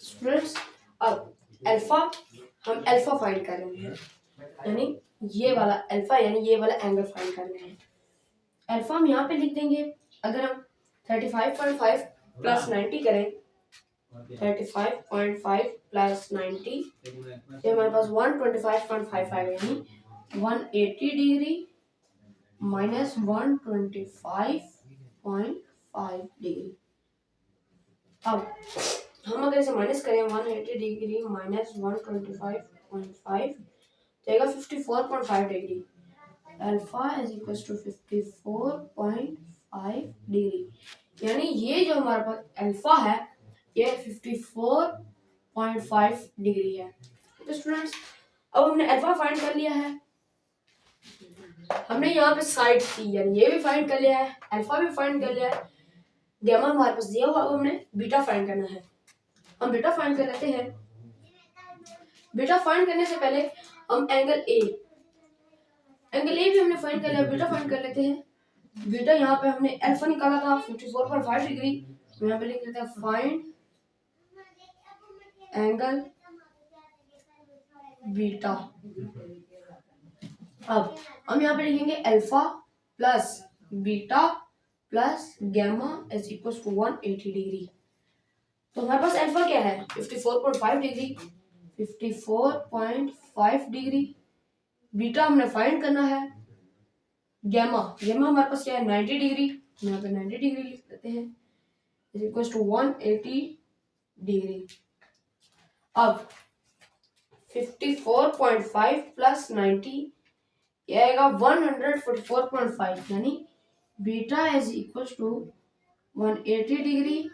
Students अब alpha हम alpha find कर रहे हैं, यानी ये वाला अल्फा यानी ये वाला एंगल फाइंड कर रहे हैं। अल्फा हम यहाँ पे लिख देंगे। अगर हम 35.5 प्लस 90 करें, 35.5 प्लस 90 ये हमारे पास 125.5 आएगा, यानी 180 डिग्री माइनस 125.5 डिग्री। अब हम अगर इसे माइनस करें 180 डिग्री माइनस 125.5 जाएगा 54.5 degree. Alpha is equal to 54.5 degree, यानी ये जो हमारे पास अल्फा है ये 54.5 डिग्री है। तो स्टूडेंट्स अब हमने अल्फा फाइंड कर लिया है, हमने यहाँ पे साइड की यानी ये भी फाइंड कर लिया है, अल्फा भी फाइंड कर लिया है, गामा हमारे पास दिया हुआ, हमने बीटा फाइंड करना है। हम बीटा फाइंड कर लेते हैं। बीटा फाइंड करने से पहले हम एंगल ए भी हमने फाइंड कर लिया, बीटा फाइंड कर लेते हैं। बीटा यहाँ पे हमने अल्फा निकाला था 54.5 डिग्री, यहाँ पे लिख लेते हैं फाइंड एंगल बीटा। अब हम यहाँ पे लिखेंगे alpha plus beta plus gamma is equal to 180 degree. तो हमारे पास अल्फा क्या है 54.5 डिग्री, 54.5 डिग्री। बीटा हमने फाइंड करना है। गामा हमारे पास क्या है 90 डिग्री, यहाँ पे 90 डिग्री लिख देते हैं इज इक्वल टू 180 डिग्री। अब 54.5 प्लस 90 ये आएगा 144.5, यानी beta is equal to 180 degree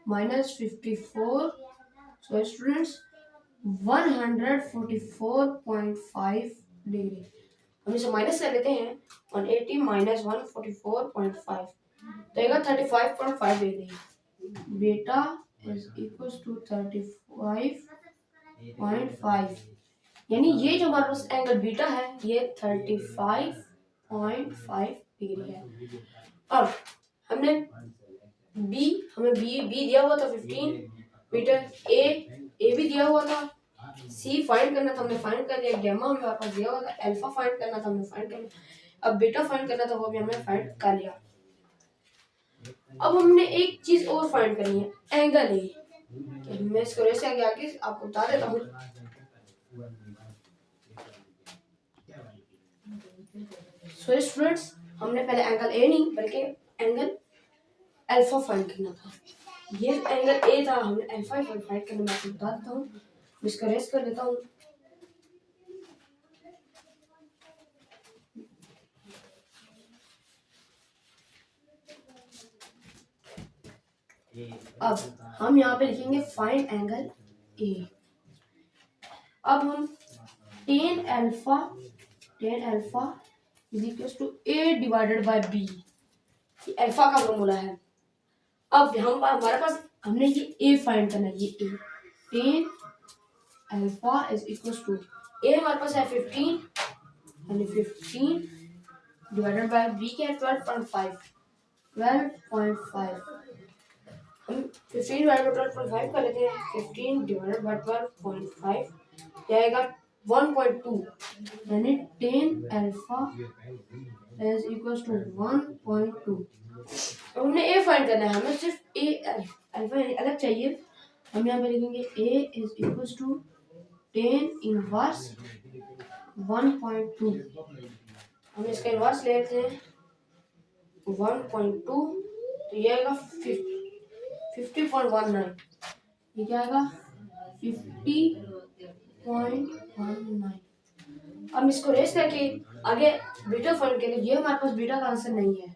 minus 54, so students 144.5 degree. हम इसे माइनस कर लेते हैं, 180 माइनस 144.5 तो आएगा 35.5 degree. Beta is equal to 35.5, यानी ये जो हमारे पास एंगल बीटा है ये 35.5 डिग्री है। अब हमें बी दिया हुआ था 15 मीटर, ए भी दिया हुआ था, सी फाइंड करना था हमने फाइंड कर लिया, गामा हमारे पास दिया हुआ था, अल्फा फाइंड करना था हमने फाइंड कर लिया, अब बीटा फाइंड करना था वो भी हमने फाइंड कर लिया। अब हमने एक चीज और फाइंड करनी है, एंगल ए। मैं इसको ऐसे आगे आपको बता देता हूँ। सो स्टूडेंट्स हमने पहले एंगल ए नहीं बल्कि एंगल अल्फा फाइंड करना था। ये एंगल ए था, हमने अल्फा फाइंड करना, मैं आपको बता देता हूँ, इसका रेस कर देता हूँ। अब हम यहाँ पे लिखेंगे फाइंड एंगल ए। अब हम tan alpha is equal to a divided by b, ये अल्फा का फॉर्मूला है। अब हम हमारे पास हमने ये a फाइंड करना है, ये a tan alpha is equal to a हमारे पास है 15 यानी 15 डिवाइडेड बाय b क्या है 12.5 हम 15 डिवाइडेड बाय 12.5 कर लेते हैं, 15 डिवाइडेड बाय 12.5 क्या आएगा 1.2, यानी tan alpha is equal to 1.2। अब हमने a फाइंड करना है, हमें सिर्फ a अल्फा अलग चाहिए। हम यहाँ पे लिखेंगे a is equal to tan inverse 1.2, हम इसका इनवर्स ले लेते हैं 1.2, तो ये आएगा 50.19, ये क्या आएगा 50.19। अब इसको रेस करके आगे बीटा फाइंड करेंगे। ये हमारे पास बीटा का आंसर नहीं है,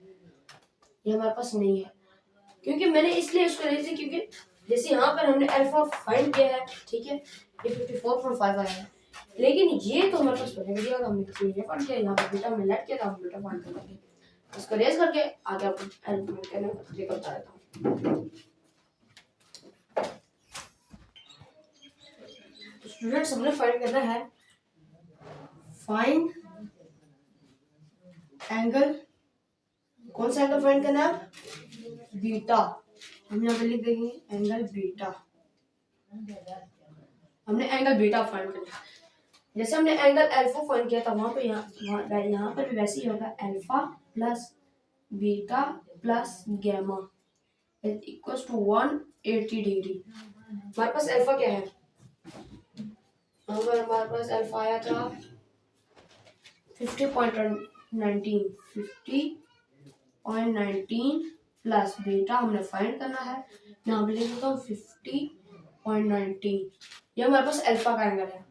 ये हमारे पास नहीं है, क्योंकि मैंने इसलिए इसको रेस किया क्योंकि जैसे यहाँ पर हमने अल्फा फाइंड किया है, ठीक है, ये 54.5 आया है, लेकिन ये तो हमारे पास पहले दिया था, हमने ये फाइंड किया, यहाँ पर बीटा में लेट किया था, हम बीटा फाइंड करेंगे। इसको रेस करके आगे आपको हेल्प करने का तरीका बता देता हूँ। तो स्टूडेंट्स हमने फाइंड करना है फाइंड एंगल कौन सा एंगल फाइंड करना है? बीटा। हम यहाँ पे लिख देंगे एंगल बीटा। हमने एंगल बीटा फाइंड करना है। जैसे हमने एंगल अल्फा फाइंड किया था वहां पे यहाँ पर भी वैसे ही होगा, alpha plus beta plus gamma is equal to 180 degree. हमारे पास अल्फा क्या है? हमारे पास अल्फा आया था 50.19 प्लस बीटा हमने फाइंड करना है। यहाँ पे लिख देता हूँ 50.19। ये हमारे पास अल्फा का एंगल है।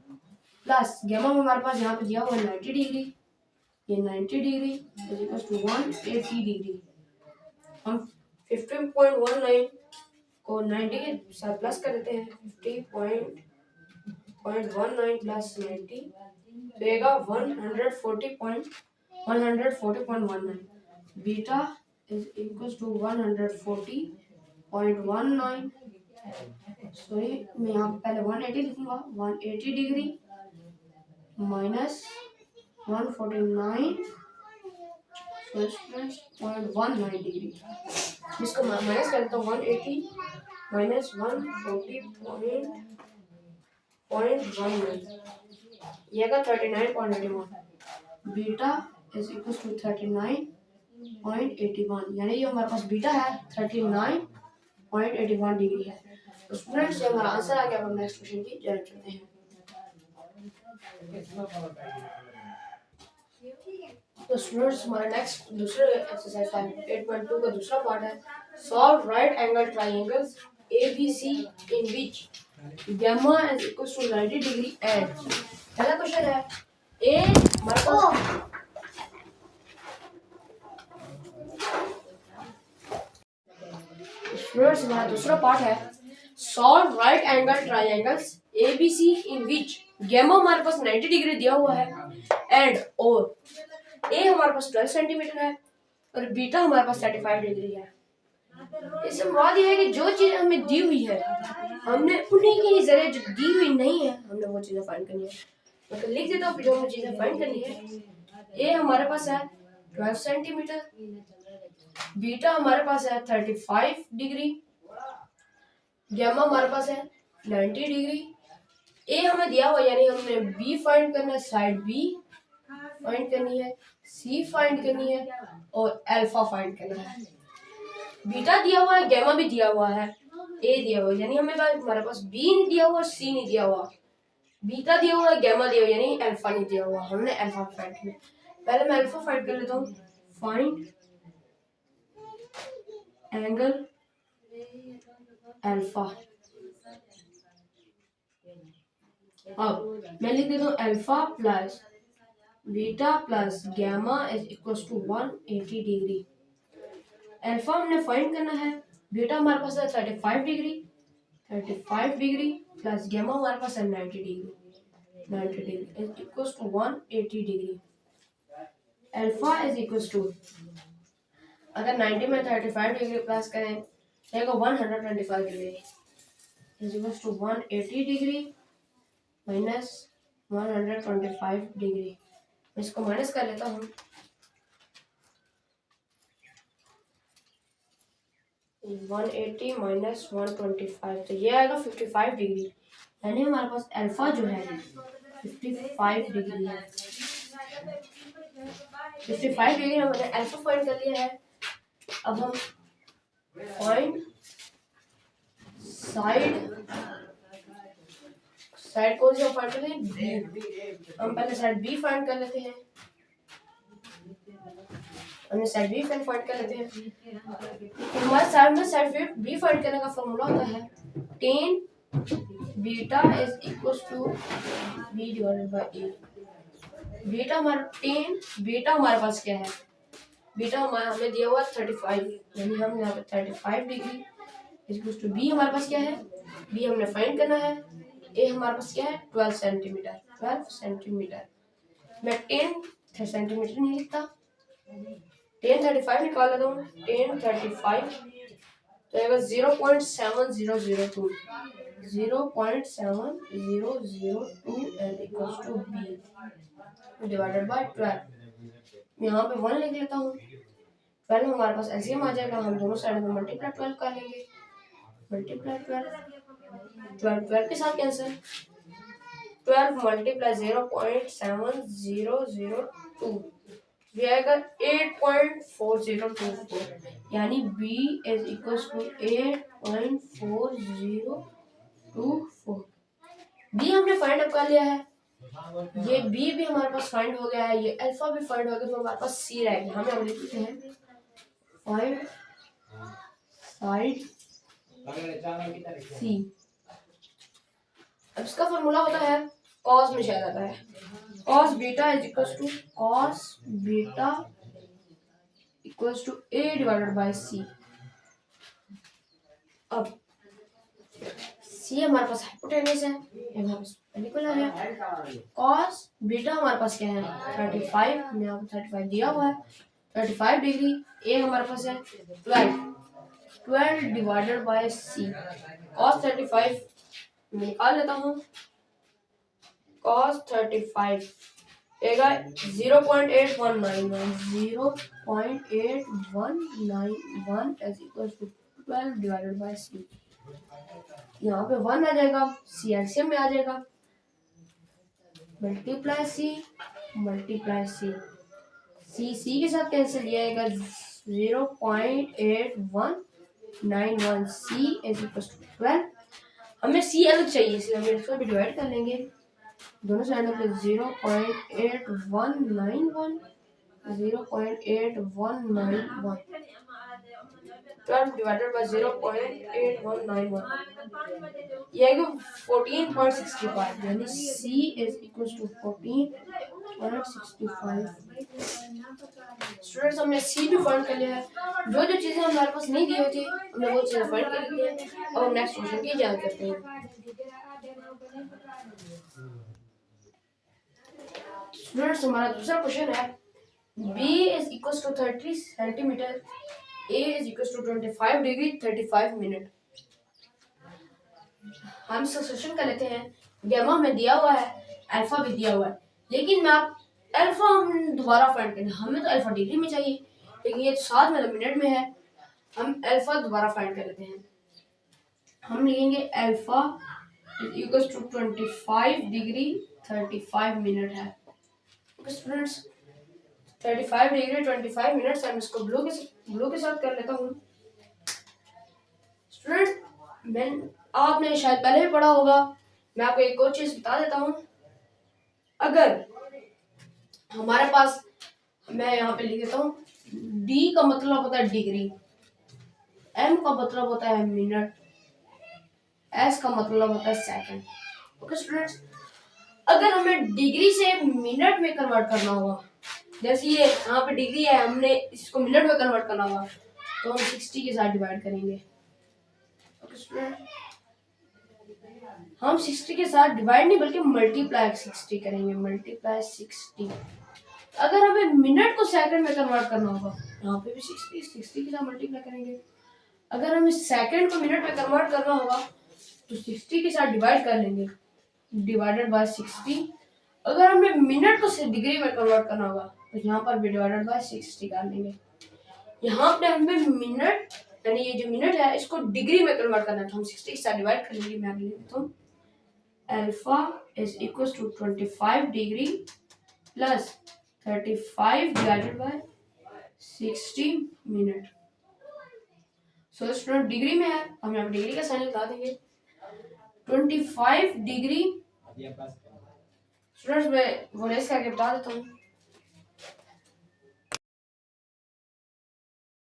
प्लस गैमा में हमारे पास यहाँ पे दिया हुआ 90 डिग्री, ये 90 degree is equal to 180 degree. हम 50.19 को 90 के साथ प्लस कर देते हैं। 50.19 प्लस 90 देगा 140.19। Beta is equal to 140.19। Sorry, मैं यहाँ पहले 180 लिखूंगा। 180 डिग्री माइनस 149.19 डिग्री। इसको माइनस करता हूँ। 180 माइनस 140.19 ये का 39.81। बीटा इज इक्वल टू 39.81, यानी ये हमारे पास बीटा है 39.81 डिग्री है। तो स्टूडेंट्स ये हमारा आंसर आ गया। अब हम नेक्स्ट क्वेश्चन की जानब चलते हैं। तो स्टूडेंट्स हमारा नेक्स्ट दूसरे एक्सरसाइज 8.2 का दूसरा पार्ट है, solve right angle triangles ABC in which gamma is equal to 90 degree and. पहला क्वेश्चन है ए हमारे पास स्टूडेंट्स हमारा दूसरा पार्ट है, solve right angle triangles ABC in which gamma हमारे पास 90 डिग्री दिया हुआ है एंड और ए हमारे पास 12 सेंटीमीटर है और बीटा हमारे पास 35 डिग्री है। इससे मुराद ये है कि जो चीज हमें दी हुई है हमने उन्हीं के जरिए, जो दी हुई नहीं है हमने वो चीजें फाइंड करनी है। मतलब लिख देता हूँ जो हमें चीजें फाइंड करनी है। ए हमारे पास है 12 सेंटीमीटर, बीटा हमारे पास है 35 डिग्री, गैमा हमारे पास है 90 डिग्री। ए हमें दिया हुआ यानी हमने बी फाइंड करना है, साइड बी फाइंड करनी है, सी फाइंड करनी है और अल्फा फाइंड करना है। बीटा दिया हुआ है, गैमा भी दिया हुआ है, ए दिया हुआ है, यानी हमारे पास बी नहीं दिया हुआ, सी नहीं दिया हुआ, बीटा दिया हुआ है, गैमा दिया हुआ यानी अल्फा नहीं दिया हुआ। हमने अल्फा फाइंड करना है। पहले मैं अल्फा फाइंड कर लेता हूँ। Find angle alpha. अब मैं लिख देता हूँ alpha plus beta plus gamma is equal to 180 degree. Alpha हमने फाइंड करना है, बीटा हमारे पास है 35 डिग्री प्लस गैमा हमारे पास है 90 degree is equal to 180 degree. Alpha is equal to, अगर 90 में 35 डिग्री प्लस करें तो 125 degree is equal to 180 degree minus 125 degree. इसको माइनस कर लेता हूँ। 180 माइनस 125 तो ये आएगा 55 डिग्री, यानी हमारे पास अल्फा जो है 55 डिग्री है। 55 डिग्री हमने अल्फा फाइंड कर लिया है। अब हम फाइंड साइड कौन सी फाइंड करते हैं? बी। हम पहले साइड बी फाइंड कर लेते हैं। हमने साइड बी फाइंड कर लेते हैं। हमारे साइड में साइड बी फाइंड करने का फॉर्मूला होता है tan beta is equal to B divided by A. Beta हमारे पास क्या है? बीटा हमें दिया हुआ 35, यानी हम यहाँ पे 35 डिग्री इक्वल टू बी हमारे पास क्या है? बी हमने फाइंड करना है। ए हमारे पास क्या है? 12 सेंटीमीटर। मैं 10 सेंटीमीटर नहीं लिखता, 1035 निकाल लेता हूँ। 1035 तो आएगा 0.7002 and equals to B divided by 12। यहाँ पे 1 लिख लेता हूँ। 12 हमारे पास एलसीएम आ जाएगा, हम दोनों साइड में मल्टीप्लाई 12 कर लेंगे, मल्टीप्लाई 12 के साथ कैंसिल, 12 मल्टीप्लाई 0.7002 ये आएगा 8.4024, यानी B is equal to 8.4024। B हमने फाइंड अप कर लिया है, ये बी भी हमारे पास फाइंड हो गया है, ये अल्फा भी फाइंड हो गया, तो हमारे पास सी रहेगी। हमें हम लिख देते हैं फाइंड साइड सी। अब इसका फॉर्मूला होता है कॉस में शायद आता है, cos beta is equal to cos beta equals to A divided by C. अब सी हमारे पास हाइपोटेन्यूस है, हमारे पास पर्पेंडिकुलर है, कॉस बीटा हमारे पास क्या है 35, हमने यहाँ पे 35 दिया हुआ है, 35 डिग्री, ए हमारे पास है 12 डिवाइडेड बाय सी, कॉस 35 निकाल लेता हूँ, कॉस 35 आएगा 0.8191, 0.8191 is equal to 12 divided by C. यहाँ पे 1 आ जाएगा, सी एलसीएम में आ जाएगा, मल्टीप्लाई सी मल्टीप्लाई सी, सी के साथ कैंसिल, ये आएगा 0.8191, सी इज इक्वल टू 12। हमें सी अलग चाहिए, इसलिए हम इसको भी डिवाइड कर लेंगे दोनों साइडों पे, 0.8191 0.8191, 12 डिवाइडेड बाय 0.8191 ये आएगा 14.65, यानी सी इज इक्वल टू 14.65। स्टूडेंट्स हमने सी भी फाइंड कर लिया है, जो जो चीजें हमारे पास नहीं दी होती हमने वो चीजें फाइंड कर ली है। अब हम नेक्स्ट क्वेश्चन की जांच करते हैं। स्टूडेंट्स हमारा दूसरा क्वेश्चन है, B is equals to 30 centimetre, A is equals to 25 degree 35 minute. हम सब्स्टिट्यूशन कर लेते हैं, गैमा में दिया हुआ है, अल्फा भी दिया हुआ है, लेकिन मैं आप अल्फा हम दोबारा फाइंड करें, हमें तो अल्फा डिग्री में चाहिए, लेकिन ये साथ में मिनट में है, हम अल्फा दोबारा फाइंड कर लेते हैं। हम लिखेंगे alpha is equal to 25 degree 35 minute है। स्टूडेंट्स 35 डिग्री 25 मिनट से हम इसको ब्लू के साथ कर लेता हूँ। स्टूडेंट्स आपने शायद पहले भी पढ़ा होगा, मैं आपको एक और चीज बता देता हूँ, अगर हमारे पास, मैं यहाँ पे लिख देता हूँ, डी का मतलब होता है डिग्री, एम का मतलब होता है मिनट, एस का मतलब होता है सेकंड। ओके स्टूडेंट्स, अगर हमें डिग्री से मिनट में कन्वर्ट करना होगा, जैसे ये यहाँ पे डिग्री है, हमने इसको मिनट में कन्वर्ट करना होगा, तो हम 60 के साथ डिवाइड करेंगे। ओके स्टूडेंट, हम 60 के साथ डिवाइड नहीं बल्कि मल्टीप्लाई 60 करेंगे, मल्टीप्लाई 60। अगर हमें मिनट को सेकंड में कन्वर्ट करना होगा, यहाँ पे भी 60 के साथ मल्टीप्लाई करेंगे। अगर हमें सेकंड को मिनट में कन्वर्ट करना होगा तो 60 के साथ डिवाइड कर लेंगे, डिवाइडेड बाय 60। अगर हमें मिनट को डिग्री में कन्वर्ट करना होगा तो यहाँ पर भी डिवाइडेड बाय 60 कर लेंगे। यहाँ पे हमें मिनट, यानी ये जो मिनट है इसको डिग्री में कन्वर्ट करना है, तो हम 60 के साथ डिवाइड कर लेंगे। मैं लिखता हूँ alpha is equal to 25 degree plus 35 divided by 60 minute. So student degree में है, हम यहाँ पे डिग्री का साइन लगा देंगे, 25 डिग्री। स्टूडेंट्स मैं वो रेस करके बता देता हूँ,